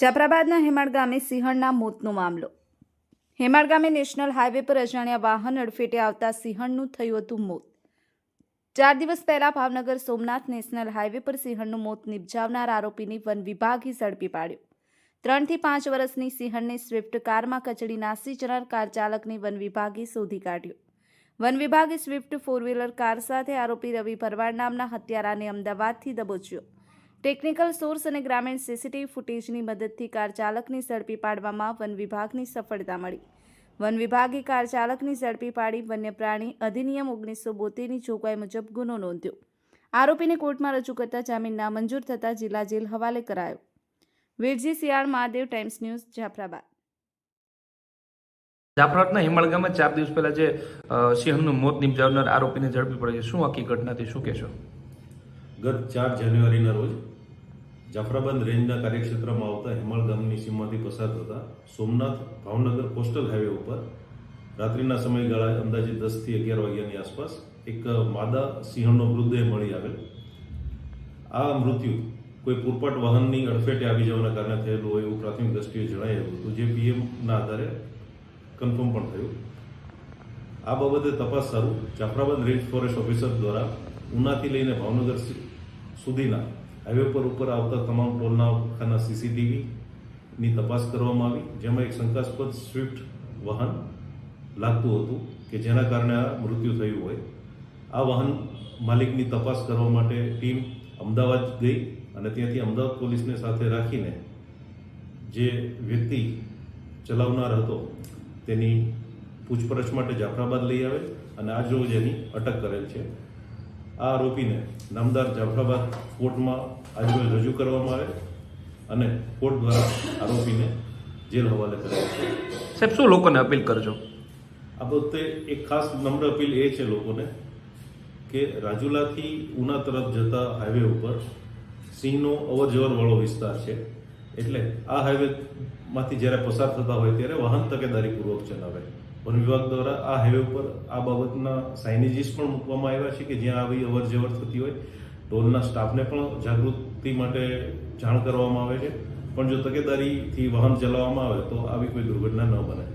જાફરાબાદના હેમાળ ગામે સિંહણના મોતનો મામલો। હેમાળ ગામે નેશનલ હાઈવે પર અજાણ્યા વાહન અડફેટે આવતા સિંહણનું થયું હતું મોત। 4 દિવસ પહેલા ભાવનગર સોમનાથ નેશનલ હાઈવે પર સિંહણનું મોત નિપજાવનાર આરોપીની વન વિભાગે ઝડપી પાડ્યો। 3 થી 5 વર્ષની સિંહણને સ્વિફ્ટ કારમાં કચડી નાસી જનાર કાર ચાલકને વન વિભાગે શોધી કાઢ્યો। વન વિભાગે સ્વિફ્ટ 4 વ્હીલર કાર સાથે આરોપી રવિ ભરવાડ નામના હત્યારાને અમદાવાદથી દબોચ્યો। ટેકનિકલ સોર્સ અને ગ્રામીણ સીસીટીવી ફૂટેજની મદદથી કાર ચાલકને ઝડપી પાડવામાં વન વિભાગની સફળતા મળી। વન વિભાગે કાર ચાલકને ઝડપી પાડી વન્ય પ્રાણી અધિનિયમ 1972ની જોગવાઈ મુજબ ગુનો નોંધ્યો। આરોપીને કોર્ટમાં રજૂ કરતા જામીન નામંજૂર થતાં જિલ્લા જેલ હવાલે કરાયો। Virji Siyal, Mahadev times news, Jafrabad. જાફરાબાદના હિમાળ ગામમાં 4 દિવસ પહેલા જે સિંહણનું મોત નિપજાવનાર આરોપીને ઝડપી પડ્યો છે, શું આખી ઘટનાથી શું કહેશો? ગત 4 જાન્યુઆરીના રોજ જાફરાબાદ રેન્જના કાર્યક્ષેત્રમાં આવતા હિમાળ ગામની સીમમાંથી પસાર થતા સોમનાથ ભાવનગર કોસ્ટલ હાઈવે ઉપર રાત્રિના સમયગાળા અંદાજે 10 થી 11 વાગ્યાની આસપાસ એક માદા સિંહણનો મૃતદેહ મળી આવેલ। આ મૃત્યુ કોઈ પૂરપાટ વાહનની અડફેટે આવી જવાના કારણે થયેલું હોય એવું પ્રાથમિક દ્રષ્ટિએ જણાયું હતું, જે પીએમના આધારે કન્ફર્મ પણ થયું। આ બાબતે તપાસ શરૂ જાફરાબાદ રેન્જ ફોરેસ્ટ ઓફિસર દ્વારા ઉનાથી લઈને ભાવનગર સુધીના હાઈવે પર ઉપર આવતા તમામ ટોલ નાકાના સીસીટીવીની તપાસ કરવામાં આવી, જેમાં એક શંકાસ્પદ સ્વિફ્ટ વાહન લાગતું હતું કે જેના કારણે આ મૃત્યુ થયું હોય। આ વાહન માલિકની તપાસ કરવા માટે ટીમ અમદાવાદ ગઈ અને ત્યાંથી અમદાવાદ પોલીસને સાથે રાખીને જે વ્યક્તિ ચલાવનાર હતો તેની પૂછપરછ માટે જાફરાબાદ લઈ આવે અને આજ રોજ એની અટક કરેલ છે। આ આરોપીને નામદાર જાફરાબાદ કોર્ટમાં આજરોજ રજૂ કરવામાં આવે અને કોર્ટ દ્વારા આરોપીને જેલ હવાલે કરાયો છે। સાહેબ, શું લોકોને અપીલ કરજો? આ બાબતે એક ખાસ નમ્ર અપીલ એ છે લોકોને કે રાજુલાથી ઉના તરફ જતા હાઈવે ઉપર સિંહનો અવર જવર વાળો વિસ્તાર છે, એટલે આ હાઈવેમાંથી જ્યારે પસાર થતા હોય ત્યારે વાહન તકેદારીપૂર્વક ચલાવે। વન વિભાગ દ્વારા આ હાઈવે ઉપર આ બાબતના સાઇનેજીસ પણ મૂકવામાં આવ્યા છે કે જ્યાં આવી અવર જવર થતી હોય ટોલના સ્ટાફને પણ જાગૃતિ માટે જાણ કરવામાં આવે છે, પણ જો તકેદારીથી વાહન ચલાવવામાં આવે તો આવી કોઈ દુર્ઘટના ન બને।